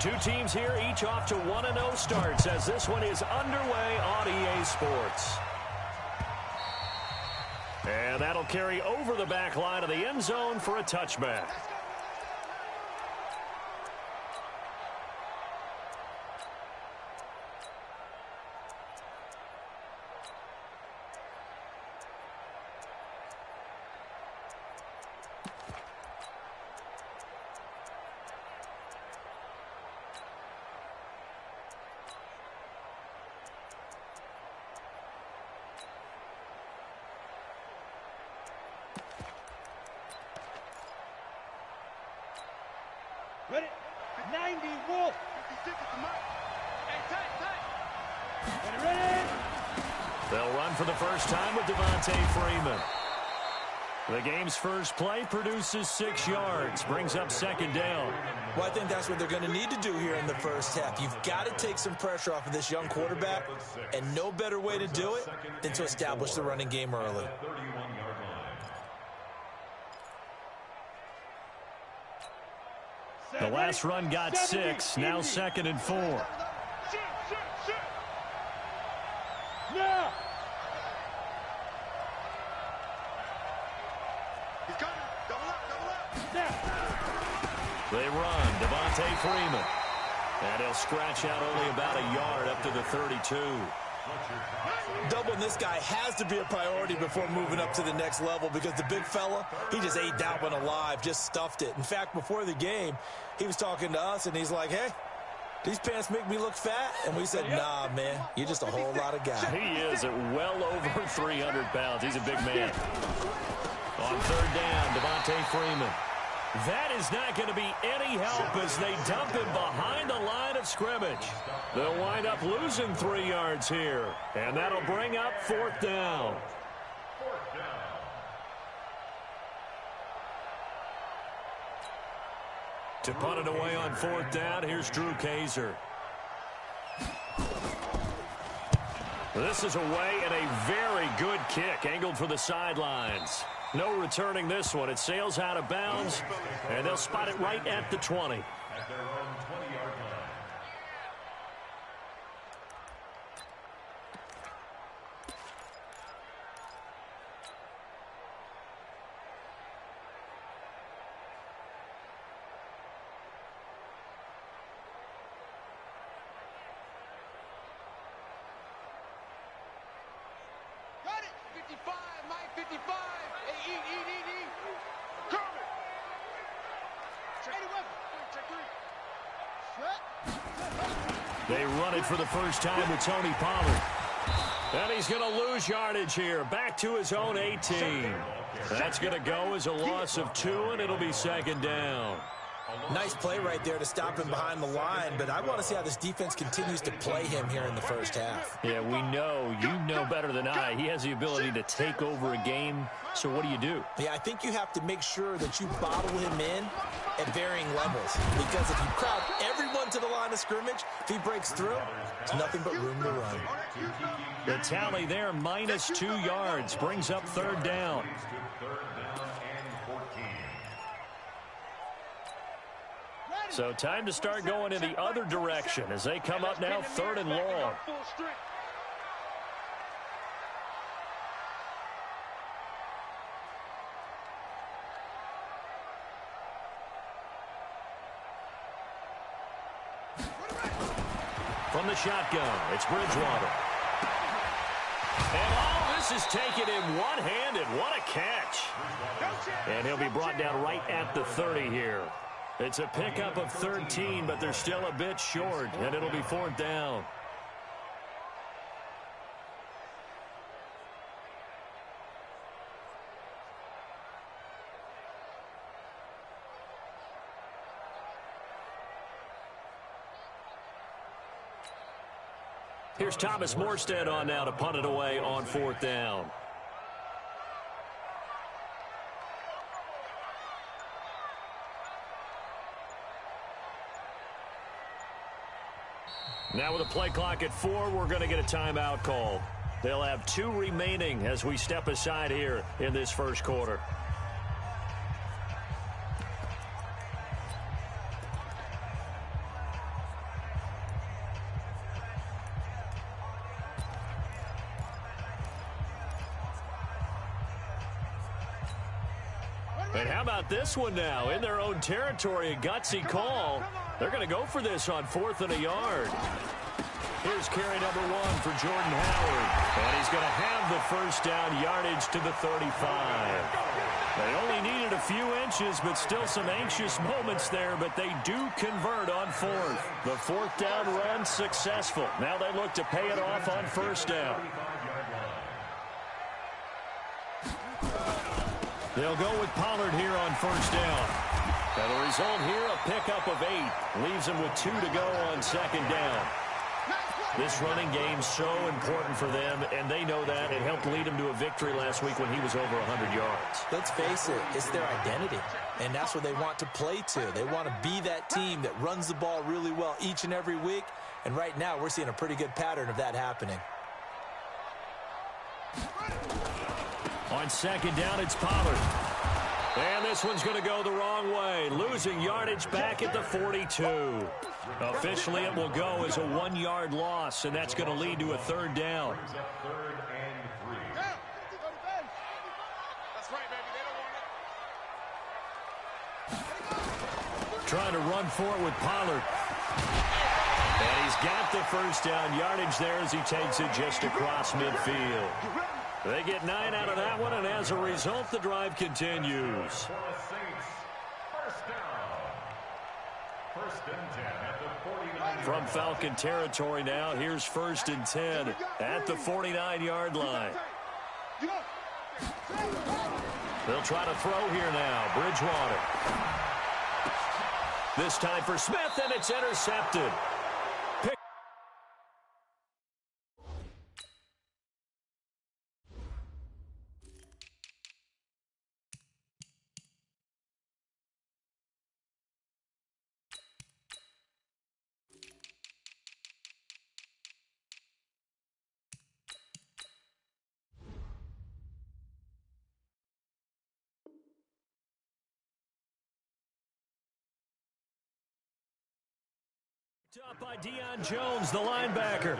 Two teams here, each off to 1-0 starts as this one is underway on EA Sports. And that'll carry over the back line of the end zone for a touchback. Ready? 90, Wolf. Ready? They'll run for the first time with Devontae Freeman. The game's first play produces 6 yards, brings up second down. Well, I think that's what they're going to need to do here in the first half. You've got to take some pressure off of this young quarterback, and no better way to do it than to establish the running game early. The last run got 6, now 2nd and 4. Now. He's coming. Double up. They run, Devontae Freeman. And he'll scratch out only about a yard up to the 32. Doubling this guy has to be a priority before moving up to the next level because the big fella, he just ate that one alive, just stuffed it. In fact, before the game, he was talking to us, and he's like, hey, these pants make me look fat. And we said, nah, man, you're just a whole lot of guy. He is at well over 300 pounds. He's a big man. On third down, Devontae Freeman. That is not going to be any help as they dump him behind the line of scrimmage. They'll wind up losing 3 yards here, and that'll bring up 4th down. To punt it away on 4th down, here's Drew Kaiser. This is away and a very good kick, angled for the sidelines. No returning this one. It sails out of bounds, and they'll spot it right at the 20. At their own 20-yard line. Got it! 55, Mike, 55. Hey, eat. Coming. Check They run it for the first time with Tony Pollard. And he's going to lose yardage here. Back to his own 18. That's going to go as a loss of 2, and it'll be 2nd down. Nice play right there to stop him behind the line, but I want to see how this defense continues to play him here in the first half. Yeah, we know. You know better than I. He has the ability to take over a game. So what do? Yeah, I think you have to make sure that you bottle him in at varying levels. Because if you crowd everyone to the line of scrimmage, if he breaks through, it's nothing but room to run. The tally there, minus 2 yards, brings up 3rd down. So time to start going in the other direction as they come up now 3rd and long. From the shotgun, it's Bridgewater. And all this is taken in one-handed. What a catch. And he'll be brought down right at the 30 here. It's a pickup of 13, but they're still a bit short, and it'll be 4th down. Here's Thomas Morstead on now to punt it away on 4th down. Now with a play clock at 4, we're going to get a timeout called. They'll have 2 remaining as we step aside here in this first quarter. And how about this one now? In their own territory, a gutsy call. They're going to go for this on 4th and a yard. Here's carry number 1 for Jordan Howard. And he's going to have the first down yardage to the 35. They only needed a few inches, but still some anxious moments there, but they do convert on 4th. The 4th down run successful. Now they look to pay it off on 1st down. They'll go with Pollard here on 1st down. And the result here, a pickup of 8. Leaves him with 2 to go on 2nd down. This running game's so important for them, and they know that. It helped lead him to a victory last week when he was over 100 yards. Let's face it, it's their identity, and that's what they want to play to. They want to be that team that runs the ball really well each and every week, and right now we're seeing a pretty good pattern of that happening. On 2nd down, it's Pollard. And this one's going to go the wrong way, losing yardage back at the 42. Officially, it will go as a 1-yard loss, and that's going to lead to a 3rd down. Trying to run for it with Pollard. And he's got the first down yardage there as he takes it just across midfield. They get 9 out of that one, and as a result, the drive continues. From Falcon territory now, here's 1st and 10 at the 49-yard line. They'll try to throw here now. Bridgewater. This time for Smith, and it's intercepted. Up by Deion Jones, the linebacker.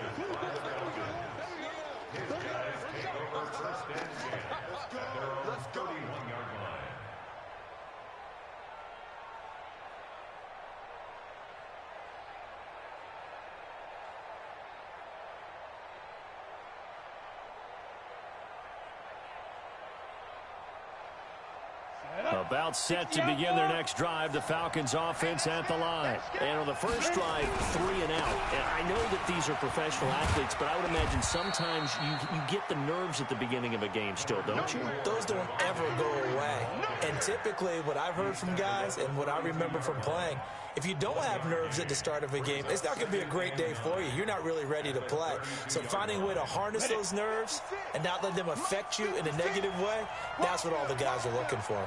About set to begin their next drive, the Falcons offense at the line. And on the first drive, 3 and out. And I know that these are professional athletes, but I would imagine sometimes you get the nerves at the beginning of a game still, don't you? Those don't ever go away. And typically what I've heard from guys and what I remember from playing, if you don't have nerves at the start of a game, it's not going to be a great day for you. You're not really ready to play. So finding a way to harness those nerves and not let them affect you in a negative way, that's what all the guys are looking for.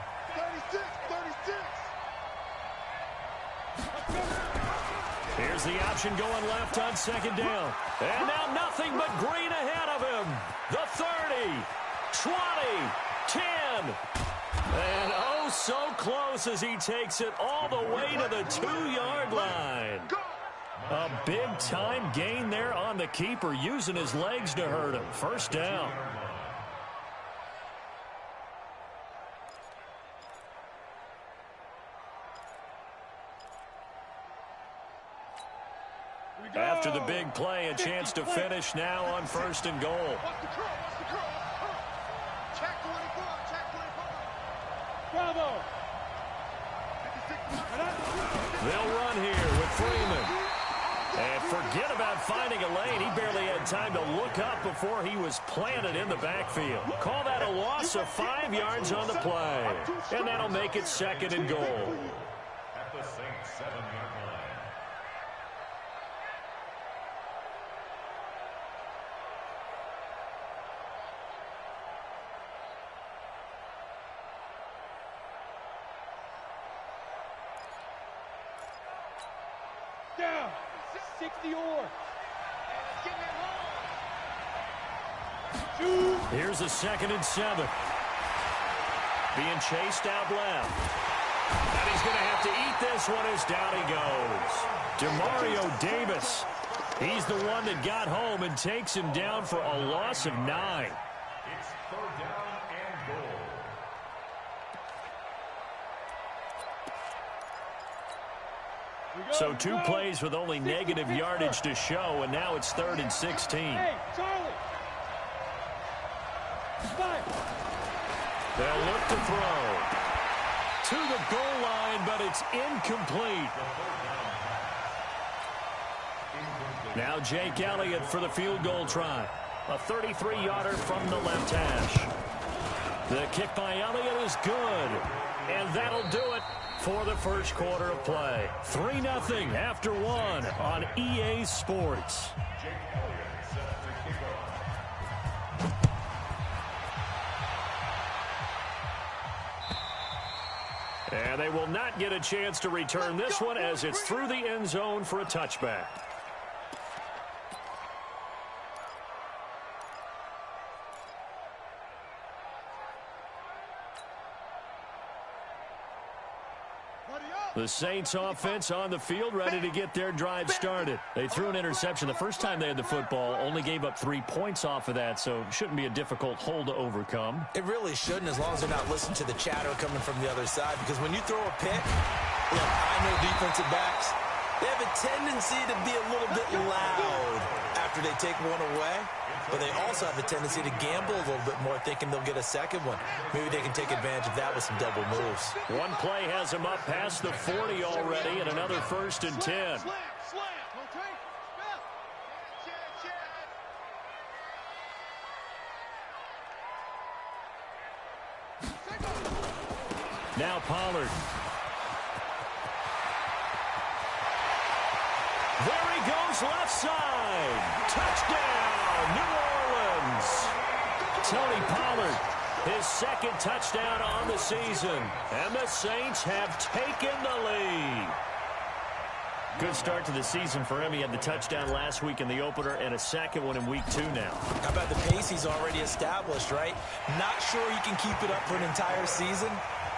36. Here's the option going left on 2nd down. And now nothing but green ahead of him. The 30, 20, 10. And oh, so close as he takes it all the way to the 2-yard line. A big-time gain there on the keeper, using his legs to hurt him. 1st down. After the big play, a chance to finish now on 1st and goal. Bravo. They'll run here with Freeman. And forget about finding a lane. He barely had time to look up before he was planted in the backfield. Call that a loss of 5 yards on the play. And that'll make it 2nd and goal. At the Saints 7-yard line. Down. 60 or. Here's a 2nd and 7. Being chased out left. And he's going to have to eat this one as down he goes. Demario Davis. He's the one that got home and takes him down for a loss of 9. It's 3rd down and goal. 3 So 2 plays with only negative yardage to show, and now it's 3rd and 16. Hey, Charlie. They'll look to throw. To the goal line, but it's incomplete. Now Jake Elliott for the field goal try. A 33-yarder from the left hash. The kick by Elliott is good. And that'll do it for the first quarter of play. 3-0 after 1 on EA Sports. And they will not get a chance to return this one as it's through the end zone for a touchback. The Saints offense on the field, ready to get their drive started. They threw an interception the first time they had the football, only gave up 3 points off of that, so shouldn't be a difficult hole to overcome. It really shouldn't, as long as they're not listening to the chatter coming from the other side, because when you throw a pick, look, I know defensive backs, they have a tendency to be a little bit loud after they take one away, but they also have a tendency to gamble a little bit more, thinking they'll get a second one. Maybe they can take advantage of that with some double moves. One play has them up past the 40 already, and another 1st and 10. Now Pollard. There he goes, left side. Touchdown, New Orleans. Tony Pollard, his 2nd touchdown on the season. And the Saints have taken the lead. Good start to the season for him. He had the touchdown last week in the opener and a 2nd one in week 2 now. How about the pace he's already established, right? Not sure he can keep it up for an entire season,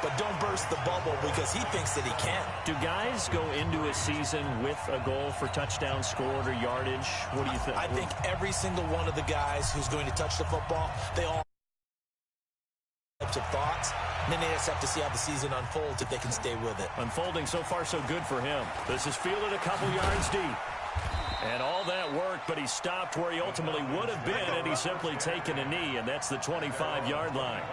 but don't burst the bubble because he thinks that he can. Do guys go into a season with a goal for touchdown scored or yardage? What do you think? I think every single one of the guys who's going to touch the football, they all have types of thoughts. And then they just have to see how the season unfolds if they can stay with it. Unfolding so far so good for him. This is fielded a couple yards deep. And all that work, but he stopped where he ultimately would have been had he simply taken a knee, and that's the 25-yard line.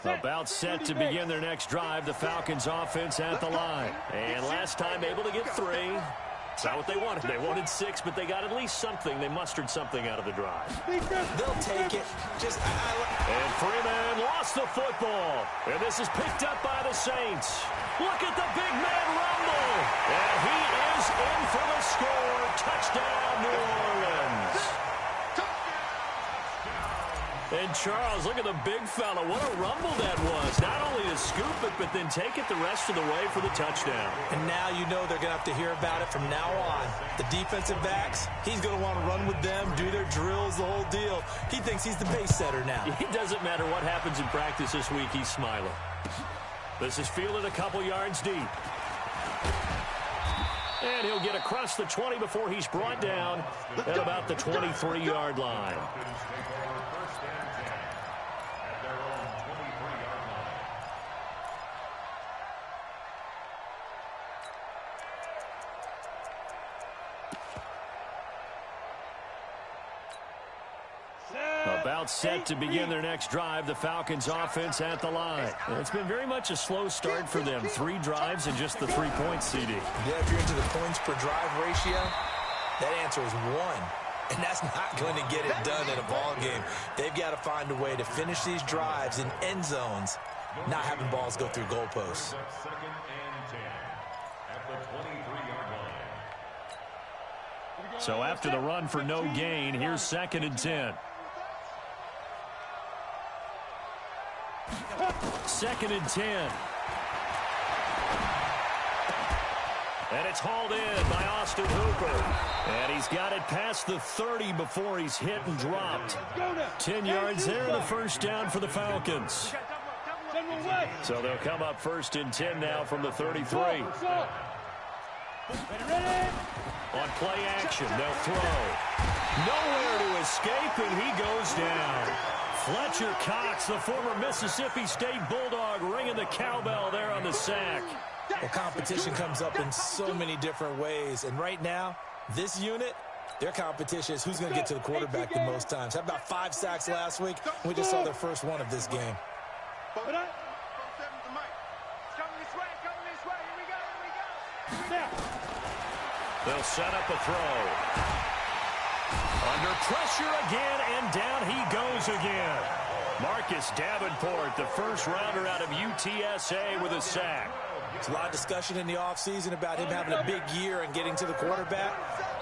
About set to begin their next drive. The Falcons offense at the line. And last time able to get 3. It's not what they wanted. They wanted 6, but they got at least something. They mustered something out of the drive. They'll take it. And Freeman lost the football. And this is picked up by the Saints. Look at the big man rumble. And he is in for the score. Touchdown, New Orleans. And Charles, look at the big fella. What a rumble that was. Not only to scoop it, but then take it the rest of the way for the touchdown. And now you know they're going to have to hear about it from now on. The defensive backs, he's going to want to run with them, do their drills, the whole deal. He thinks he's the pace setter now. It doesn't matter what happens in practice this week. He's smiling. This is fielded a couple yards deep. And he'll get across the 20 before he's brought down at about the 23-yard line. About set to begin their next drive. The Falcons offense at the line. It's been very much a slow start for them. 3 drives and just the 3 points, CD. Yeah, if you're into the points per drive ratio, that answer is 1. And that's not going to get it done in a ball game. They've got to find a way to finish these drives in end zones, not having balls go through goalposts. 2nd and 10 at the 23-yard line. So after the run for no gain, here's 2nd and 10. 2nd and 10. And it's hauled in by Austin Hooper. And he's got it past the 30 before he's hit and dropped. 10 yards there and a first down for the Falcons. So they'll come up first and 10 now from the 33. On play action, they'll throw. Nowhere to escape, and he goes down. Fletcher Cox, the former Mississippi State Bulldog, ringing the cowbell there on the sack. Well, competition comes up in so many different ways. And right now, this unit, their competition is who's going to get to the quarterback the most times. How about 5 sacks last week? We just saw their first one of this game. They'll set up a throw. Under pressure again, and down he goes again. Marcus Davenport, the first rounder out of UTSA with a sack. There's a lot of discussion in the offseason about him having a big year and getting to the quarterback.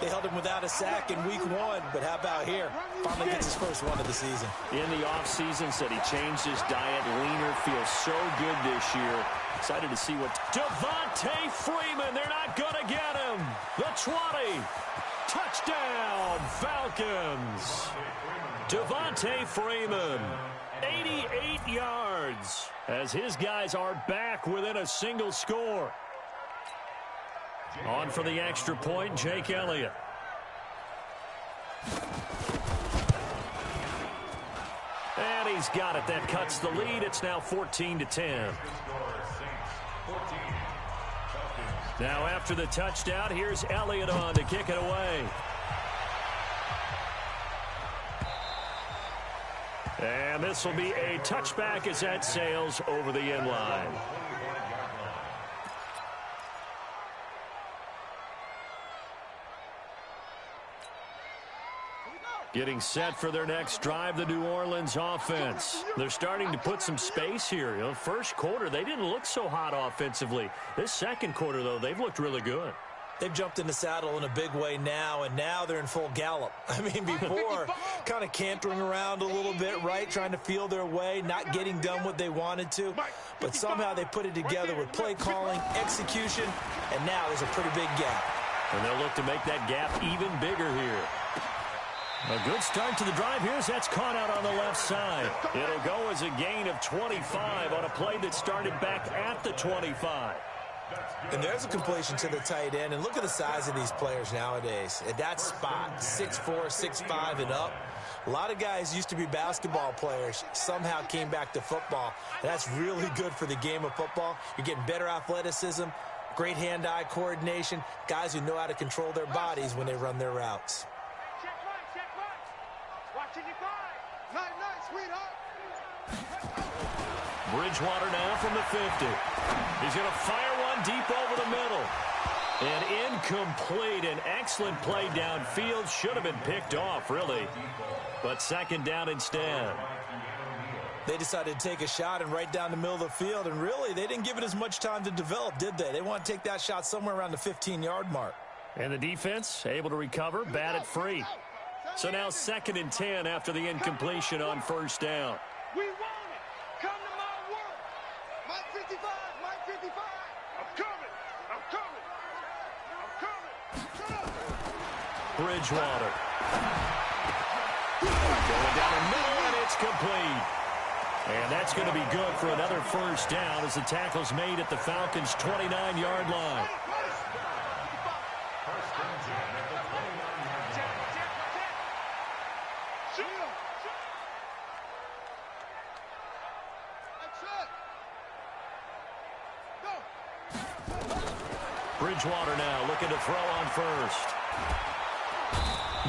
They held him without a sack in week 1, but how about here? Finally gets his first one of the season. In the offseason, said he changed his diet, leaner, feels so good this year. Excited to see what... Devontae Freeman, they're not going to get him. The 20. Touchdown, Falcons. Devontae Freeman, 88 yards, as his guys are back within a single score. On for the extra point, Jake Elliott. And he's got it. That cuts the lead. It's now 14-10. Now after the touchdown, here's Elliott on to kick it away. And this will be a touchback as that sails over the end line. Getting set for their next drive, the New Orleans offense. They're starting to put some space here. You know, first quarter, they didn't look so hot offensively. This second quarter, though, they've looked really good. They've jumped in the saddle in a big way now, and now they're in full gallop. I mean, before, kind of cantering around a little bit, right, trying to feel their way, not getting done what they wanted to. But somehow they put it together with play calling, execution, and now there's a pretty big gap. And they'll look to make that gap even bigger here. A good start to the drive here as that's caught out on the left side. It'll go as a gain of 25 on a play that started back at the 25. And there's a completion to the tight end. And look at the size of these players nowadays. At that spot, 6'4", 6'5", and up. A lot of guys used to be basketball players, somehow came back to football. And that's really good for the game of football. You're getting better athleticism, great hand-eye coordination, guys who know how to control their bodies when they run their routes. Bridgewater now from the 50. He's going to fire one deep over the middle. And incomplete. An excellent play downfield. Should have been picked off, really. But second down instead. They decided to take a shot and right down the middle of the field. And really, they didn't give it as much time to develop, did they? They want to take that shot somewhere around the 15-yard mark. And the defense able to recover, bat it free. So now 2nd and 10 after the incompletion on first down. We want it. Come to my work. Mike 55, Mike 55. I'm coming. I'm coming. I'm coming. Bridgewater. Going down the middle, and it's complete. And that's going to be good for another first down as the tackle's made at the Falcons' 29-yard line. Bridgewater now looking to throw on first.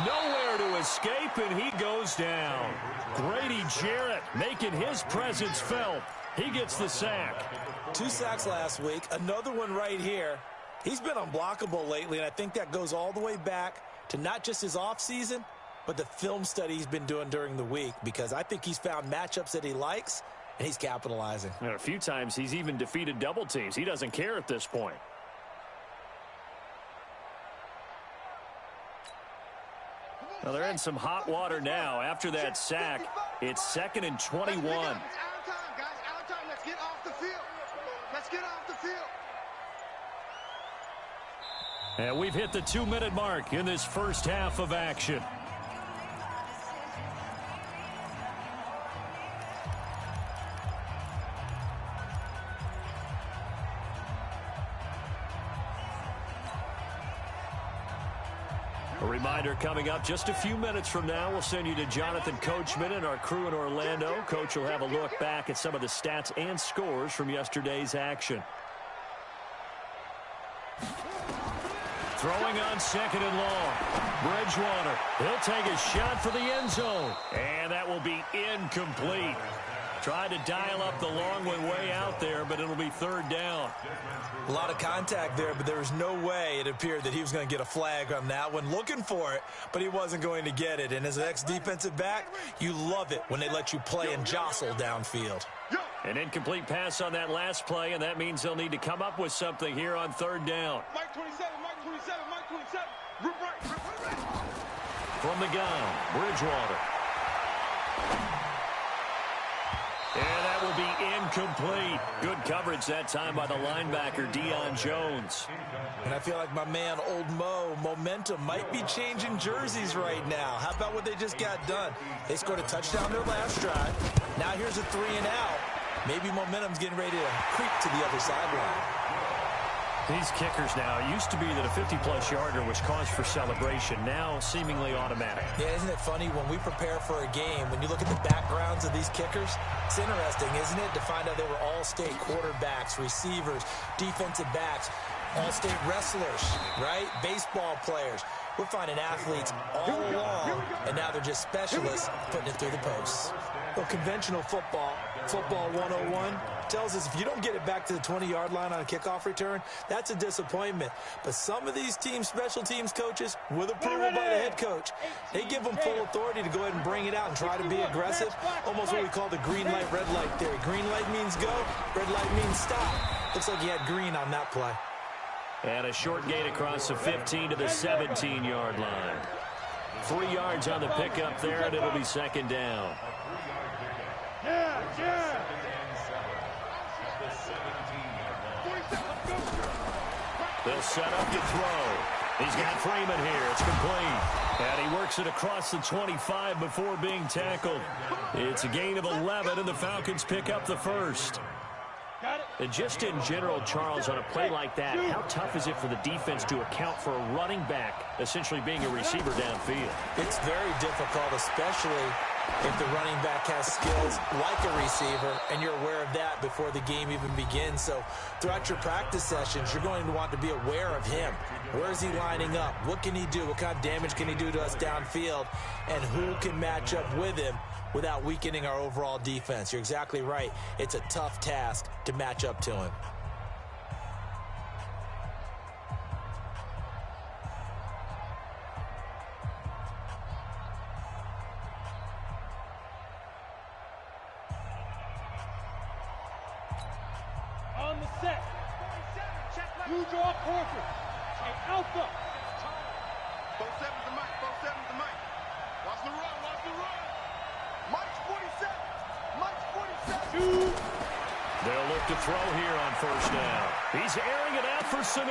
Nowhere to escape, and he goes down. Grady Jarrett making his presence felt. He gets the sack. 2 sacks last week, another one right here. He's been unblockable lately, and I think that goes all the way back to not just his offseason, but the film study he's been doing during the week, because I think he's found matchups that he likes, and he's capitalizing. And a few times he's even defeated double teams. He doesn't care at this point. Well, they're in some hot water now. After that sack, it's 2nd and 21. It's our time, guys. Our time. Let's get off the field. Let's get off the field. And we've hit the 2-minute mark in this first half of action. A reminder coming up just a few minutes from now, we'll send you to Jonathan Coachman and our crew in Orlando. Coach will have a look back at some of the stats and scores from yesterday's action. Throwing on second and long. Bridgewater, he'll take a shot for the end zone. And that will be incomplete. Tried to dial up the long way out there, but it'll be third down. A lot of contact there, but there was no way it appeared that he was going to get a flag on that one. Looking for it, but he wasn't going to get it. And as an ex-defensive back, you love it when they let you play and jostle downfield. An incomplete pass on that last play, and that means they'll need to come up with something here on third down. Mike 27, Mike 27, Mike 27. Rip right. From the gun, Bridgewater. And that will be incomplete. Good coverage that time by the linebacker, Deion Jones. And I feel like my man, Old Mo, momentum might be changing jerseys right now. How about what they just got done? They scored a touchdown their last drive. Now here's a 3 and out. Maybe momentum's getting ready to creep to the other sideline. These kickers now, it used to be that a 50-plus yarder was cause for celebration. Now seemingly automatic. Yeah, isn't it funny when we prepare for a game, when you look at the backgrounds of these kickers, it's interesting, isn't it, to find out they were all-state quarterbacks, receivers, defensive backs, all-state wrestlers, right? Baseball players. We're finding athletes all along, and now they're just specialists putting it through the posts. Well, conventional football 101, tells us if you don't get it back to the 20-yard line on a kickoff return, that's a disappointment. But some of these special teams coaches, with approval by the head coach, they give them full authority to go ahead and bring it out and try to be aggressive, almost what we call the green light, red light theory. Green light means go, red light means stop. Looks like he had green on that play. And a short gain across the 15 to the 17-yard line. 3 yards on the pickup there, and it'll be second down. They'll set up to throw. He's got Freeman here. It's complete. And he works it across the 25 before being tackled. It's a gain of 11, and the Falcons pick up the first. And just in general, Charles, on a play like that, how tough is it for the defense to account for a running back essentially being a receiver downfield? It's very difficult, especially if the running back has skills like a receiver, and you're aware of that before the game even begins. So throughout your practice sessions, you're going to want to be aware of him. Where is he lining up? What can he do? What kind of damage can he do to us downfield? And who can match up with him without weakening our overall defense? You're exactly right. It's a tough task to match up to him. On the set. You draw quarter. A alpha. 47's the mic. 47's the mic. Watch the run. Watch the run. Mike's 47. Mike's 47. They'll look to throw here on first down. He's airing it out for Sanu.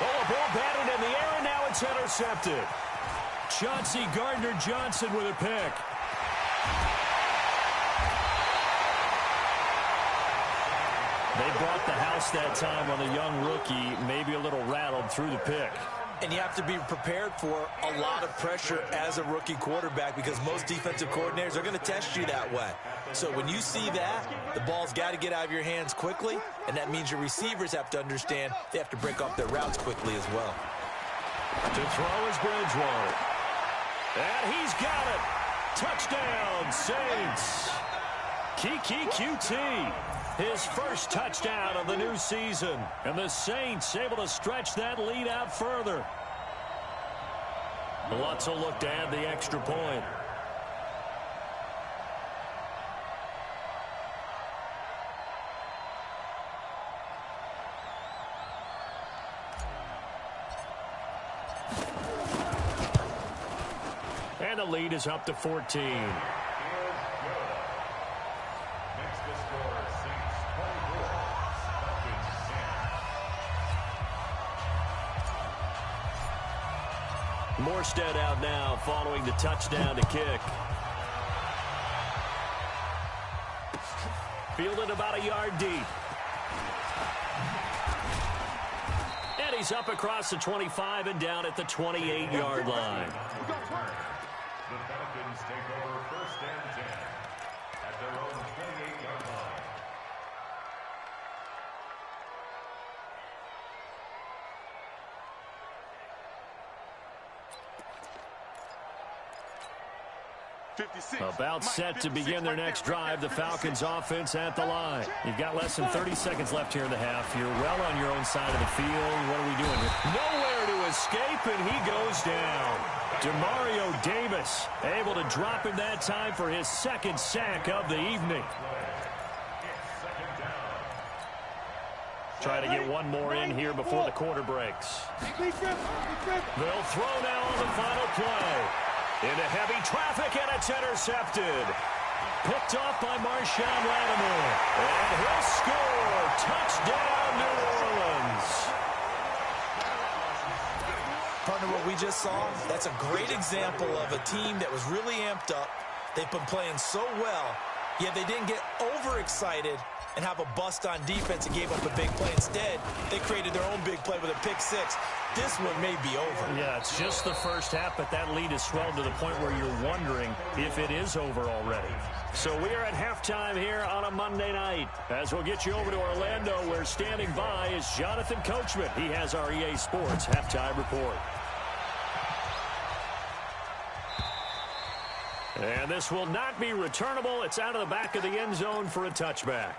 Oh, a ball batted in the air, and now it's intercepted. Chauncey Gardner-Johnson with a pick. They brought the house that time on the young rookie, maybe a little rattled through the pick. And you have to be prepared for a lot of pressure as a rookie quarterback, because most defensive coordinators are going to test you that way. So when you see that, the ball's got to get out of your hands quickly, and that means your receivers have to understand they have to break off their routes quickly as well. To throw is Bridgewater. And he's got it. Touchdown, Saints. Kiki QT. His first touchdown of the new season. And the Saints able to stretch that lead out further. Lutz will look to add the extra point. And the lead is up to 14. Morstead out now following the touchdown to kick. Fielded about a yard deep. And he's up across the 25 and down at the 28-yard line. The Falcons take over first and 10 at their own 28-yard line. About set to begin their next drive, the Falcons offense at the line. You've got less than 30 seconds left here in the half. You're well on your own side of the field. What are we doing here? Nowhere to escape, and he goes down. Demario Davis able to drop him that time for his second sack of the evening. Try to get one more in here before the quarter breaks. They'll throw now on the final play. Into heavy traffic, and it's intercepted. Picked off by Marshawn Lattimore. And he'll score. Touchdown, New Orleans. Partner, what we just saw, that's a great example of a team that was really amped up. They've been playing so well, yet they didn't get overexcited and have a bust on defense and gave up a big play. Instead, they created their own big play with a pick six. This one may be over. Yeah, it's just the first half, but that lead has swelled to the point where you're wondering if it is over already. So we are at halftime here on a Monday night. As we'll get you over to Orlando, where standing by is Jonathan Coachman. He has our EA Sports halftime report. And this will not be returnable. It's out of the back of the end zone for a touchback.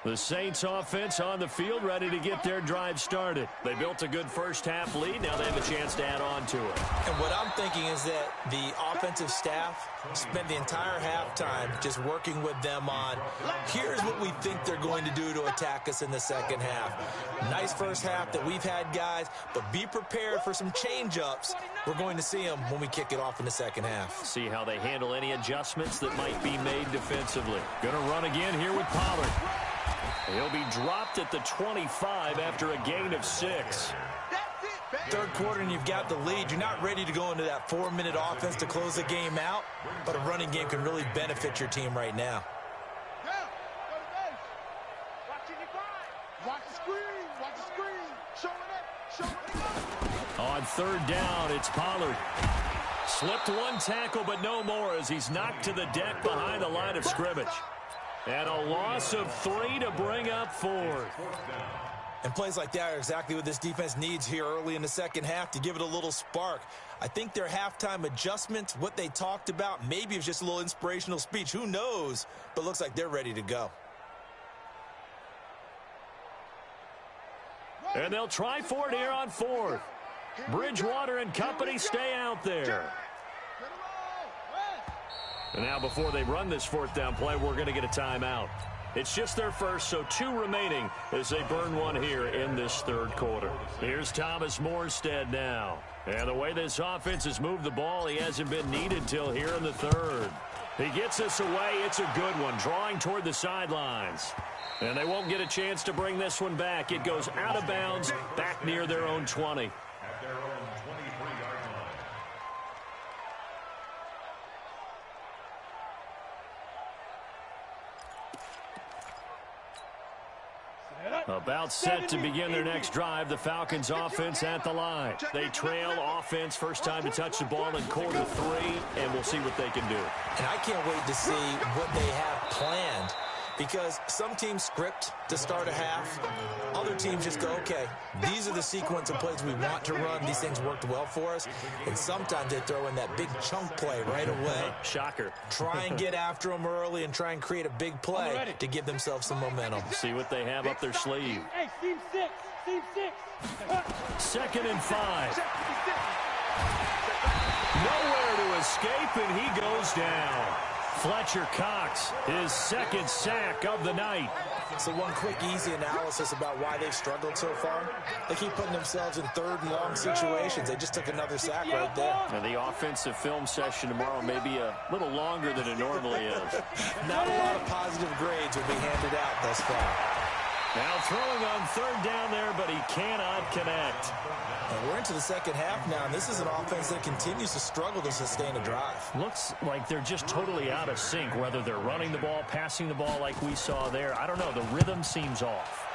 The Saints offense on the field, ready to get their drive started. They built a good first-half lead. Now they have a chance to add on to it. And what I'm thinking is that the offensive staff spent the entire halftime just working with them on, here's what we think they're going to do to attack us in the second half. Nice first half that we've had, guys, but be prepared for some change-ups. We're going to see them when we kick it off in the second half. See how they handle any adjustments that might be made defensively. Going to run again here with Pollard. He'll be dropped at the 25 after a gain of 6. Third quarter and you've got the lead. You're not ready to go into that 4-minute offense to close the game out, but a running game can really benefit your team right now. Watch the screen. Watch the screen. Show it up. On third down, it's Pollard. Slipped one tackle, but no more as he's knocked to the deck behind the line of scrimmage. And a loss of 3 to bring up 4. And plays like that are exactly what this defense needs here early in the second half to give it a little spark. I think their halftime adjustments, what they talked about, maybe it's just a little inspirational speech. Who knows? But looks like they're ready to go. And they'll try for it here on 4th. Bridgewater and company stay out there. And now before they run this 4th down play, we're going to get a timeout. It's just their first, so 2 remaining as they burn one here in this third quarter. Here's Thomas Morstead now. And the way this offense has moved the ball, he hasn't been needed till here in the third. He gets us away. It's a good one, drawing toward the sidelines. And they won't get a chance to bring this one back. It goes out of bounds, back near their own 20. At their own 23-yard line. About set to begin their next drive, the Falcons offense at the line. They trail offense, first time to touch the ball in quarter 3, and we'll see what they can do. And I can't wait to see what they have planned, because some teams script to start a half. Other teams just go, okay, these are the sequence of plays we want to run. These things worked well for us. And sometimes they throw in that big chunk play right away. Shocker. Try and get after them early and try and create a big play to give themselves some momentum. See what they have up their sleeve. Hey, team 6. Team 6. 2nd and 5. Nowhere to escape, and he goes down. Fletcher Cox, his second sack of the night. So one quick, easy analysis about why they've struggled so far. They keep putting themselves in third and long situations. They just took another sack right there. And the offensive film session tomorrow may be a little longer than it normally is. Not a lot of positive grades will be handed out thus far. Now throwing on third down there, but he cannot connect. And we're into the second half now, and this is an offense that continues to struggle to sustain a drive. Looks like they're just totally out of sync, whether they're running the ball, passing the ball like we saw there. I don't know. The rhythm seems off.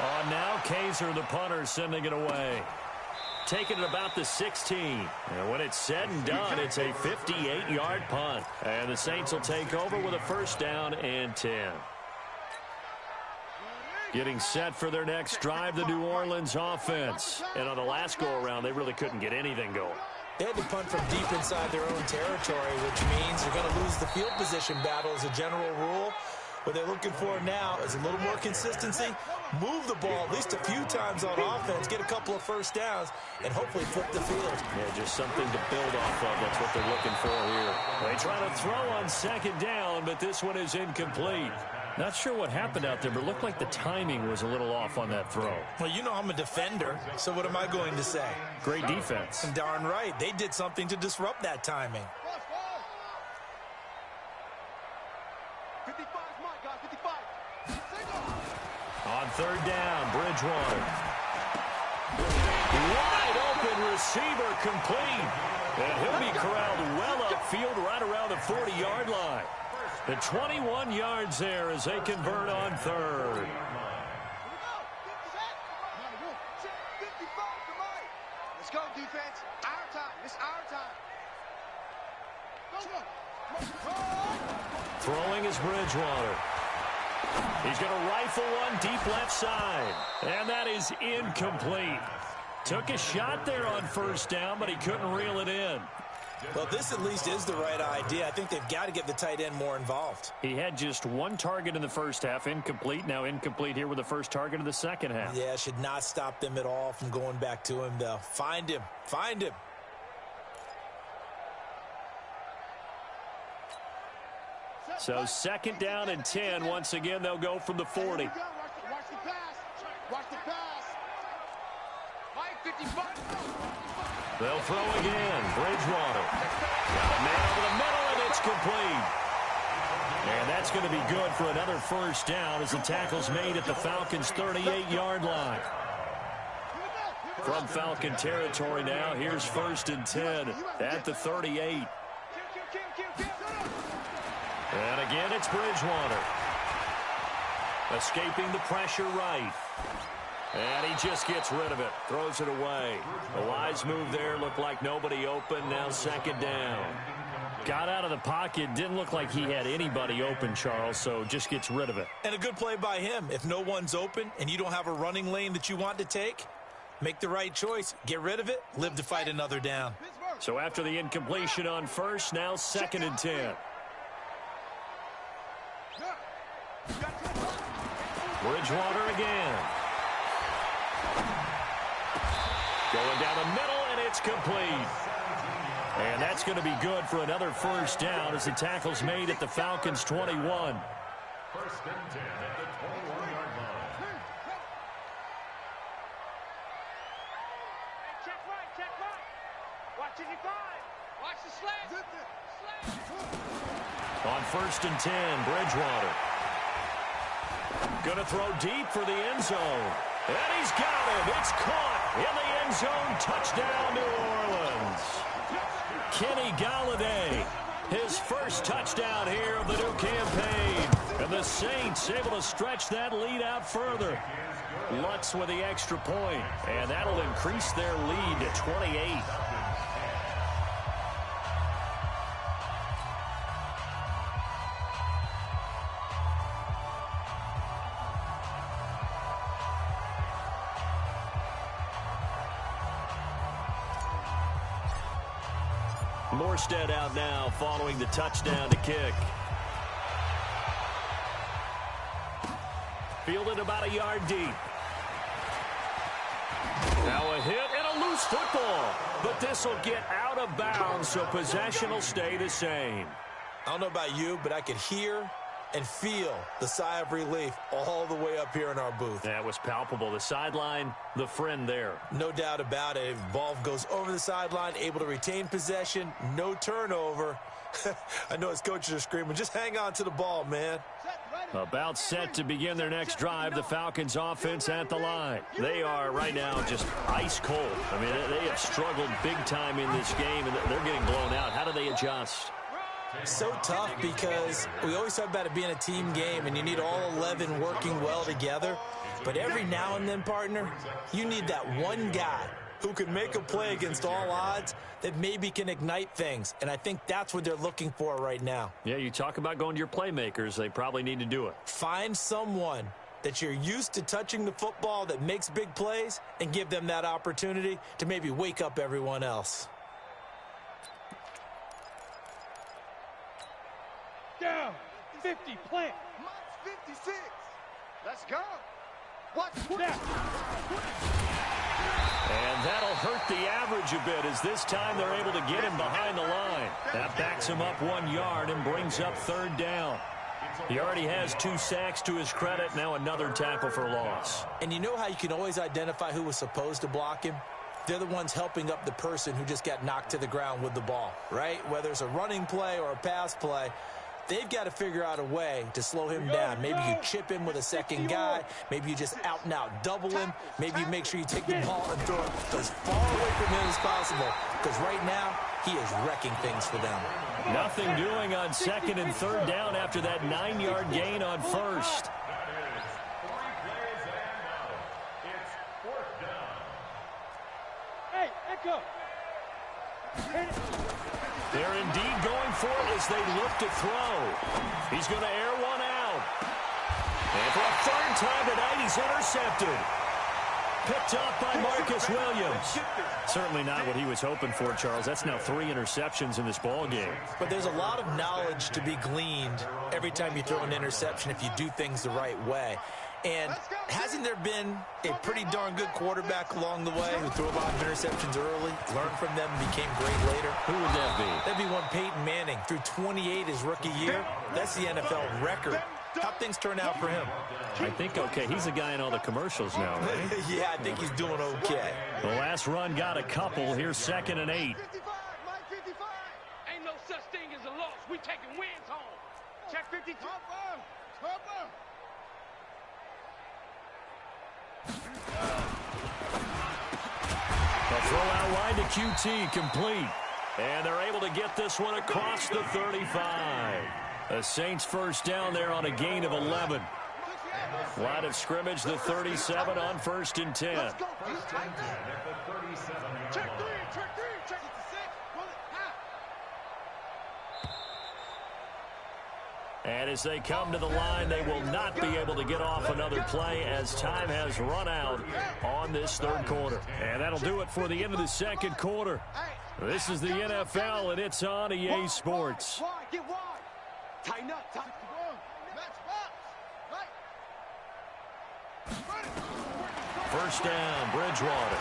Now Kaiser, the punter, sending it away. Taking it about the 16. And when it's said and done, it's a 58-yard punt. And the Saints will take over with a first down and 10. Getting set for their next drive, the New Orleans offense. And on the last go-around, they really couldn't get anything going. They had to punt from deep inside their own territory, which means they're going to lose the field position battle as a general rule. What they're looking for now is a little more consistency, move the ball at least a few times on offense, get a couple of first downs, and hopefully flip the field. Yeah, just something to build off of. That's what they're looking for here. They try to throw on second down, but this one is incomplete. Not sure what happened out there, but it looked like the timing was a little off on that throw. Well, you know I'm a defender, so what am I going to say? Great defense. And darn right, they did something to disrupt that timing. 55 is mine, guys, 55. On third down, Bridgewater. Wide open receiver complete. And he'll be corralled well upfield right around the 40-yard line. The 21 yards there as they convert on third. Let's go, defense. Our time. It's our time. Throwing is Bridgewater. He's going to rifle one deep left side. And that is incomplete. Took a shot there on first down, but he couldn't reel it in. Well, this at least is the right idea. I think they've got to get the tight end more involved. He had just one target in the first half, incomplete. Now incomplete here with the first target of the second half. Yeah, should not stop them at all from going back to him, though. Find him. Find him. So second down and 10. Once again, they'll go from the 40. Watch the pass. Watch the pass. Mike, 55. They'll throw again. Bridgewater. Got a man over the middle, and it's complete. And that's going to be good for another first down as the tackle's made at the Falcons' 38-yard line. From Falcon territory now, here's first and 10 at the 38. And again, it's Bridgewater. Escaping the pressure right. And he just gets rid of it. Throws it away. A wise move there. Looked like nobody open. Now second down. Got out of the pocket. Didn't look like he had anybody open, Charles, so just gets rid of it. And a good play by him. If no one's open and you don't have a running lane that you want to take, make the right choice. Get rid of it. Live to fight another down. So after the incompletion on first, now second and 10. Bridgewater again. Going down the middle, and it's complete. And that's going to be good for another first down as the tackle's made at the Falcons' 21. First and 10 at the 21-yard line. Check right. Watch it, you find. Watch the slant. On first and 10, Bridgewater. Going to throw deep for the end zone. And he's got him. It's caught in the end zone. Touchdown, New Orleans. Kenny Galladay, his first touchdown here of the new campaign. And the Saints able to stretch that lead out further. Lutz with the extra point. And that'll increase their lead to 28. Morstead out now following the touchdown to kick. Fielded about a yard deep. Now a hit and a loose football. But this will get out of bounds, so possession will stay the same. I don't know about you, but I could hear and feel the sigh of relief all the way up here in our booth. That was palpable. The sideline, the friend there. No doubt about it. If the ball goes over the sideline, able to retain possession, no turnover. I know his coaches are screaming, just hang on to the ball, man. About set to begin their next drive, the Falcons offense at the line. They are right now just ice cold. I mean, they have struggled big time in this game, and they're getting blown out. How do they adjust? So tough because we always talk about it being a team game and you need all 11 working well together. But every now and then, partner, you need that one guy who can make a play against all odds that maybe can ignite things. And I think that's what they're looking for right now. Yeah, you talk about going to your playmakers. They probably need to do it. Find someone that you're used to touching the football that makes big plays and give them that opportunity to maybe wake up everyone else. Down. 50, plant. Mike's 56. Let's go. Watch Snap. And that'll hurt the average a bit as this time they're able to get him behind the line. That backs him up 1 yard and brings up third down. He already has 2 sacks to his credit. Now another tackle for loss. And you know how you can always identify who was supposed to block him? They're the ones helping up the person who just got knocked to the ground with the ball, right? Whether it's a running play or a pass play, they've got to figure out a way to slow him down. Maybe you chip him with a second guy. Maybe you just out and out double him. Maybe you make sure you take the ball and throw it as far away from him as possible. Because right now, he is wrecking things for them. Nothing doing on second and third down after that 9-yard gain on first. Hey, Echo. Hit it. They're indeed going for it as they look to throw. He's going to air one out. And for a third time tonight, he's intercepted. Picked up by Marcus Williams. Certainly not what he was hoping for, Charles. That's now 3 interceptions in this ball game. But there's a lot of knowledge to be gleaned every time you throw an interception if you do things the right way. And hasn't there been a pretty darn good quarterback along the way who threw a lot of interceptions early, learned from them, and became great later? Who would that be? That'd be one Peyton Manning. Threw 28 his rookie year. That's the NFL record. How'd things turn out for him? I think okay. He's a guy in all the commercials now, right? Yeah, I think he's doing okay. The last run got a couple. Here's 2nd and 8. Mike 55. Ain't no such thing as a loss. We taking wins home. Check 52. Cover. A throw out wide to QT, complete. And they're able to get this one across the 35. The Saints first down there on a gain of 11. Line of scrimmage, the 37 on 1st and 10. Let's go. Check 3. Check it to 6. Pull it. And as they come to the line, they will not be able to get off another play as time has run out on this third quarter. And that'll do it for the end of the second quarter. This is the NFL, and it's on EA Sports. Wide. Get wide. Tighten up. Tighten up. First down, Bridgewater.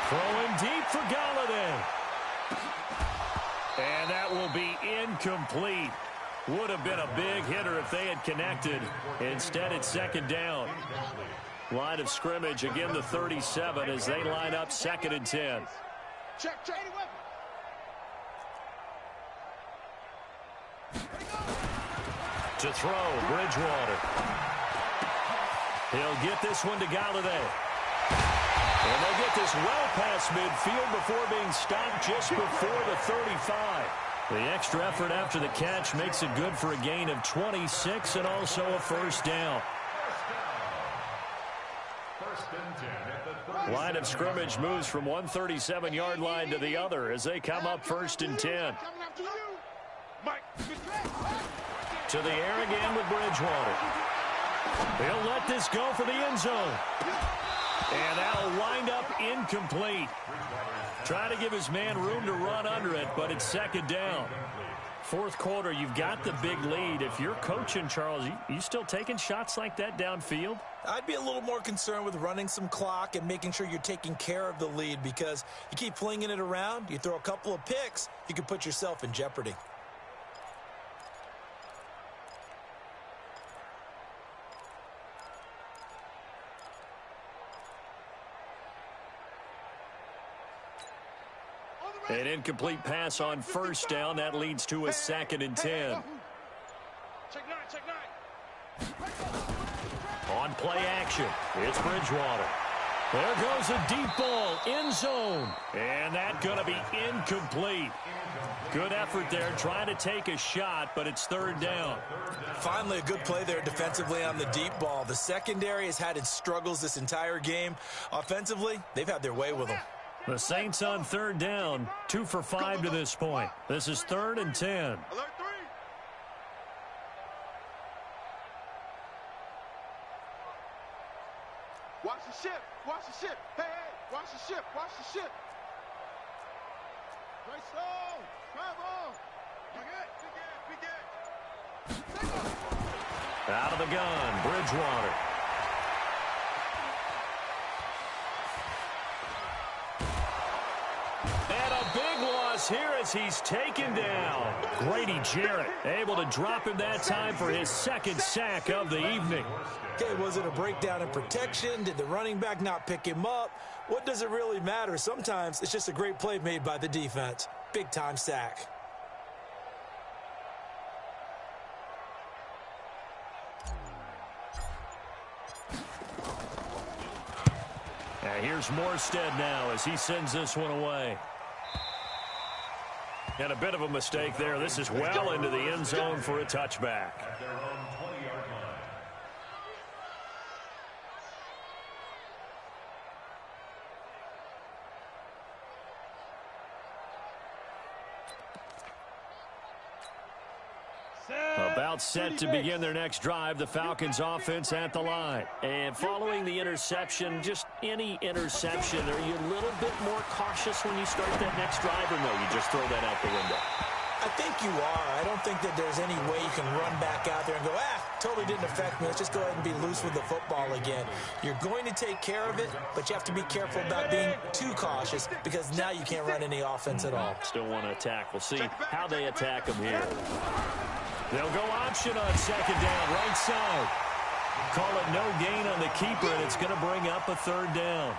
Throwing deep for Galladay. And that will be incomplete. Would have been a big hitter if they had connected. Instead, it's 2nd down. Line of scrimmage, again the 37 as they line up 2nd and 10. Check. To throw, Bridgewater. He'll get this one to Galladay. And they'll get this well past midfield before being stopped just before the 35. The extra effort after the catch makes it good for a gain of 26 and also a first down. Line of scrimmage moves from one 37-yard line to the other as they come up 1st and 10. To the air again with Bridgewater. He'll let this go for the end zone. And that'll wind up incomplete. Trying to give his man room to run under it, but it's 2nd down. 4th quarter, you've got the big lead. If you're coaching, Charles, you still taking shots like that downfield? I'd be a little more concerned with running some clock and making sure you're taking care of the lead because you keep flinging it around, you throw a couple of picks, you can put yourself in jeopardy. An incomplete pass on first down. That leads to a 2nd and 10. Check nine. On play action, it's Bridgewater. There goes a deep ball, end zone. And that's going to be incomplete. Good effort there, trying to take a shot, but it's 3rd down. Finally, a good play there defensively on the deep ball. The secondary has had its struggles this entire game. Offensively, they've had their way with them. The Saints on 3rd down, 2 for 5 to this point. This is 3rd and 10. Alert 3. Watch the ship. Watch the ship. Hey, watch the ship. Watch the ship. Right slow. Travel. Be good. Out of the gun, Bridgewater. And a big loss here as he's taken down. Grady Jarrett able to drop him that time for his 2nd sack of the evening. Okay, was it a breakdown in protection? Did the running back not pick him up? What does it really matter? Sometimes it's just a great play made by the defense. Big-time sack. And here's Morstead now as he sends this one away. And a bit of a mistake there. This is well into the end zone for a touchback. At their own 20-yard line. About set to begin their next drive, the Falcons offense at the line. And following the interception, just any interception, are you a little bit more cautious when you start that next drive, or no, you just throw that out the window? I think you are. I don't think that there's any way you can run back out there and go, totally didn't affect me. Let's just go ahead and be loose with the football again. You're going to take care of it, but you have to be careful about being too cautious because now you can't run any offense at all. Still want to attack. We'll see how they attack them here. They'll go option on 2nd down, right side. Call it no gain on the keeper, and it's going to bring up a 3rd down.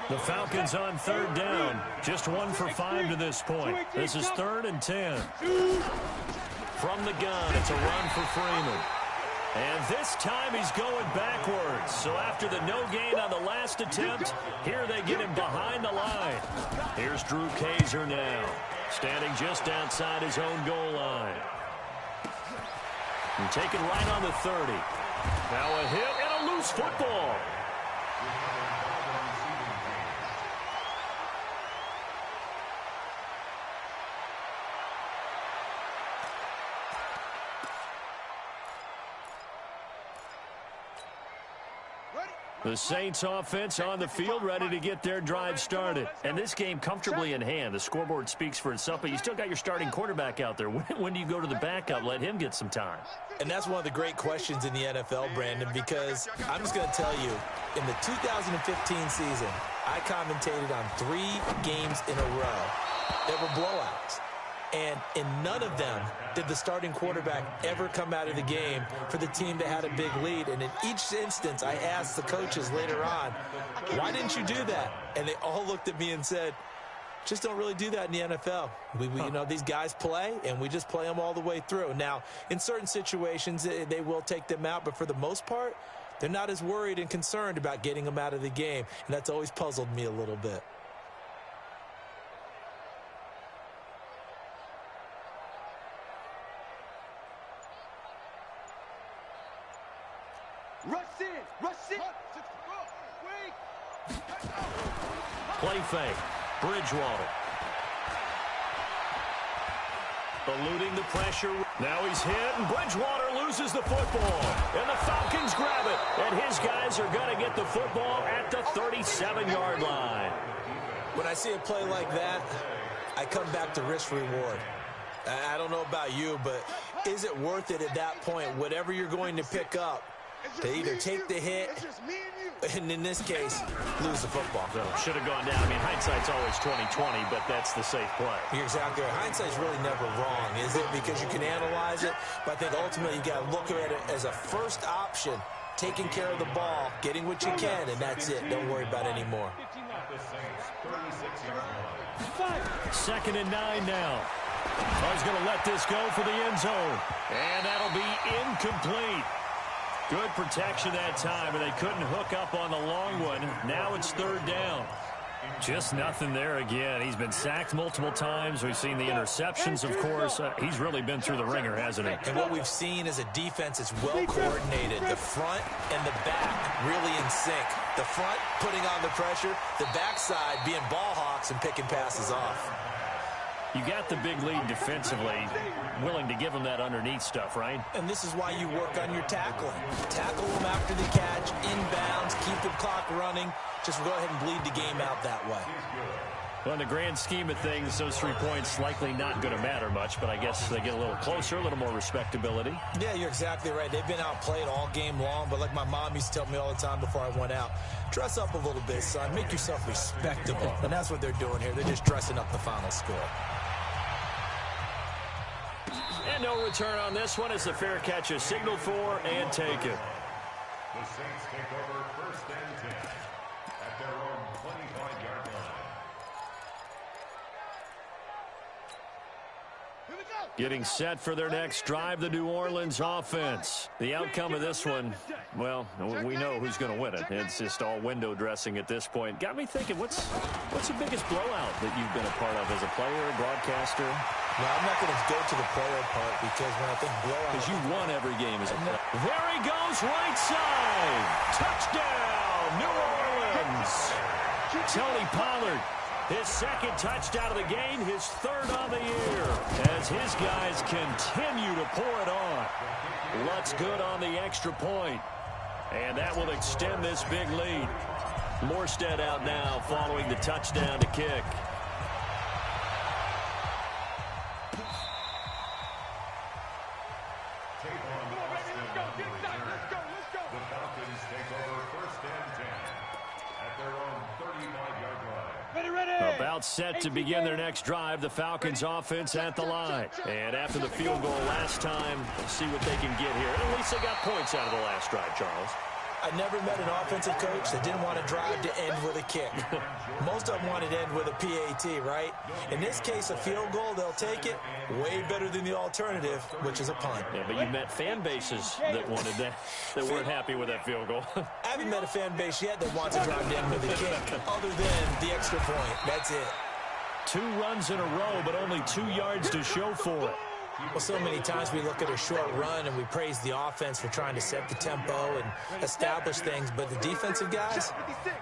The Falcons on 3rd down, just 1 for 5 to this point. This is 3rd and 10. From the gun, it's a run for Freeman. And this time he's going backwards. So after the no gain on the last attempt, here they get him behind the line. Here's Drew Kaiser now, standing just outside his own goal line. And taken right on the 30. Now a hit and a loose football. The Saints offense on the field, ready to get their drive started. And this game comfortably in hand. The scoreboard speaks for itself, but you still got your starting quarterback out there. When do you go to the backup? Let him get some time. And that's one of the great questions in the NFL, Brandon, because I'm just going to tell you, in the 2015 season, I commentated on 3 games in a row that were blowouts. And in none of them did the starting quarterback ever come out of the game for the team that had a big lead. And in each instance, I asked the coaches later on, why didn't you do that? And they all looked at me and said, just don't really do that in the NFL. You know, these guys play, and we just play them all the way through. Now, in certain situations, they will take them out. But for the most part, they're not as worried and concerned about getting them out of the game. And that's always puzzled me a little bit. Play fake. Bridgewater. Eluding the pressure. Now he's hit, and Bridgewater loses the football. And the Falcons grab it. And his guys are going to get the football at the 37-yard line. When I see a play like that, I come back to risk reward. I don't know about you, but is it worth it at that point, whatever you're going to pick up, to either take the hit, and in this case, lose the football? Should have gone down. I mean, hindsight's always 20/20, but that's the safe play. You're exactly right. Hindsight's really never wrong, is it? Because you can analyze it, but I think ultimately you got to look at it as a first option taking care of the ball, getting what you can, and that's it. Don't worry about it anymore. Second and 9 now. He's going to let this go for the end zone. And that'll be incomplete. Good protection that time, and they couldn't hook up on the long one. Now it's third down. Just nothing there again. He's been sacked multiple times. We've seen the interceptions, of course. He's really been through the ringer, hasn't he? And what we've seen is a defense that's well coordinated. The front and the back really in sync. The front putting on the pressure, the backside being ball hawks and picking passes off. You got the big lead defensively, willing to give them that underneath stuff, right? And this is why you work on your tackling. Tackle them after the catch, inbounds, keep the clock running. Just go ahead and bleed the game out that way. Well, in the grand scheme of things, those 3 points likely not going to matter much, but I guess they get a little closer, a little more respectability. Yeah, you're exactly right. They've been outplayed all game long, but like my mom used to tell me all the time before I went out, dress up a little bit, son. Make yourself respectable. And that's what they're doing here. They're just dressing up the final score. And no return on this one as the fair catch is signaled for and taken. The Saints take over first and 10 at their own 25-yard line. Getting set for their next drive, the New Orleans offense. The outcome of this one, well, we know who's going to win it. It's just all window dressing at this point. Got me thinking, what's the biggest blowout that you've been a part of as a player, broadcaster? No, I'm not going to go to the player part because when I think blowout... Because you won every game as a player. There he goes, right side. Touchdown, New Orleans. Tony Pollard. His second touchdown of the game, his third on the year, as his guys continue to pour it on. Lutz good on the extra point, and that will extend this big lead. Morstead out now following the touchdown to kick. The Falcons take over first and 10 at their own 35-yard line. About set to begin their next drive, the Falcons offense at the line. And after the field goal last time, let's see what they can get here. At least they got points out of the last drive, Charles. I never met an offensive coach that didn't want to drive to end with a kick. Most of them wanted to end with a PAT, right? In this case, a field goal, they'll take it. Way better than the alternative, which is a punt. Yeah, but you met fan bases that wanted that, that weren't happy with that field goal. I haven't met a fan base yet that wants to drive to end with a kick, other than the extra point. That's it. 2 runs in a row, but only 2 yards to show for it. Well, so many times we look at a short run and we praise the offense for trying to set the tempo and establish things, but the defensive guys,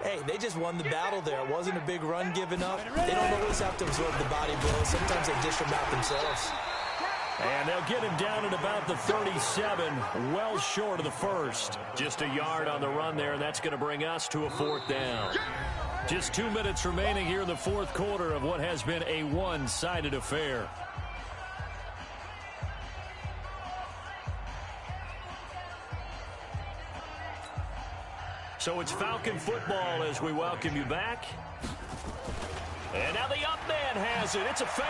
hey, they just won the battle there. It wasn't a big run given up. They don't always have to absorb the body blows. Sometimes they dish them out themselves. And they'll get him down at about the 37, well short of the first. Just a yard on the run there, and that's going to bring us to a 4th down. Just 2 minutes remaining here in the 4th quarter of what has been a one-sided affair. So it's Falcon football as we welcome you back. And now the up man has it. It's a fake.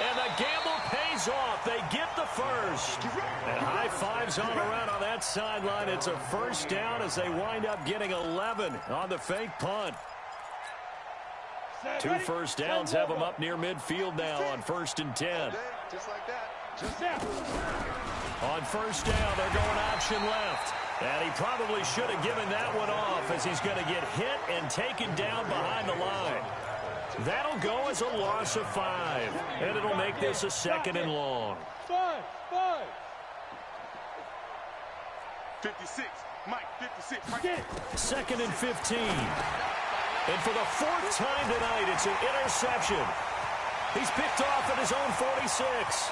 And the gamble pays off. They get the first. And high fives all around on that sideline. It's a first down as they wind up getting 11 on the fake punt. 2 first downs have them up near midfield now on 1st and 10. Just like that. Just that. On first down, they're going option left. And he probably should have given that one off as he's going to get hit and taken down behind the line. That'll go as a loss of 5. And it'll make this a 2nd and long. 56. Mike, 56. Mike. 2nd and 15. And for the 4th time tonight, it's an interception. He's picked off at his own 46.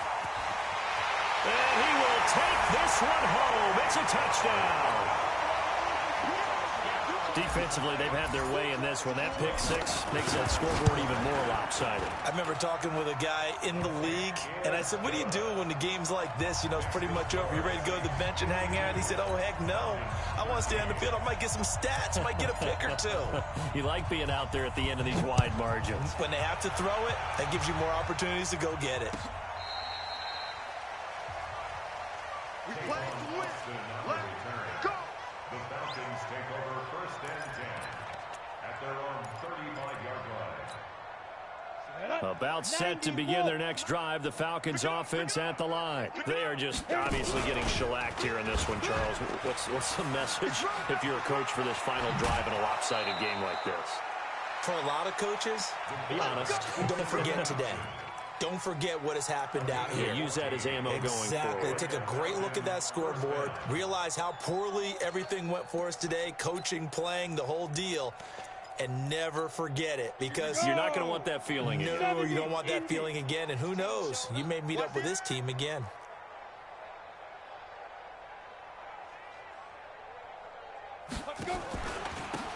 And he will take this one home. It's a touchdown. Defensively, they've had their way in this one. That pick 6 makes that scoreboard even more lopsided. I remember talking with a guy in the league, and I said, what do you do when the game's like this? You know, it's pretty much over. You ready to go to the bench and hang out? He said, oh, heck no. I want to stay on the field. I might get some stats. I might get a pick or 2. You like being out there at the end of these wide margins. When they have to throw it, that gives you more opportunities to go get it. We play to win. About set to begin their next drive, the Falcons offense at the line. They are just obviously getting shellacked here in this one, Charles. What's the message if you're a coach for this final drive in a lopsided game like this? For a lot of coaches, be honest, don't forget today. Don't forget what has happened out here. Yeah, use that as ammo going forward. Exactly. Take a great look at that scoreboard. Realize how poorly everything went for us today. Coaching, playing, the whole deal. And never forget it, because you're not going to want that feeling again. No, you don't want that feeling again. And who knows? You may meet up with this team again.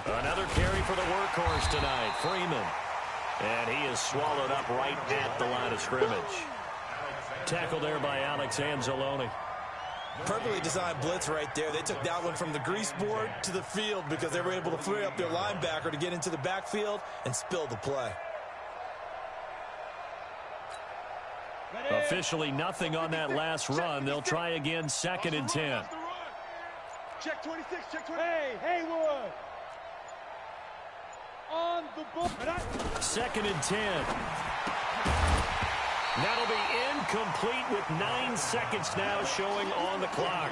Another carry for the workhorse tonight, Freeman. And he is swallowed up right at the line of scrimmage. Tackled there by Alex Anzalone. Perfectly designed blitz right there. They took that one from the grease board to the field because they were able to free up their linebacker to get into the backfield and spill the play. Officially nothing on that last run. They'll try again, 2nd and 10. Check 26, check 20. Hey, Haywood. On the ball. 2nd and 10. That'll be incomplete with 9 seconds now showing on the clock.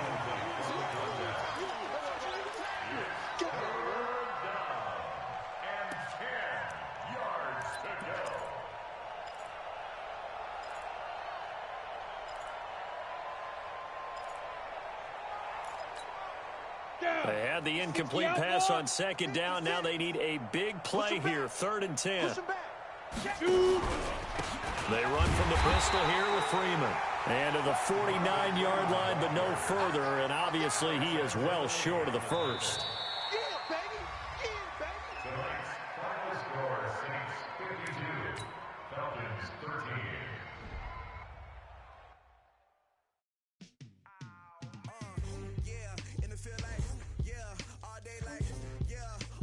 They had the incomplete pass on 2nd down. Now they need a big play here, 3rd and 10. They run from the pistol here with Freeman. And to the 49-yard line, but no further. And obviously he is well short of the first. Tonight's final score, Saints 52, Falcons 13. In the field like, all day like,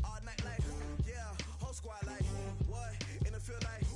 all night like, whole squad like, what? In the field like,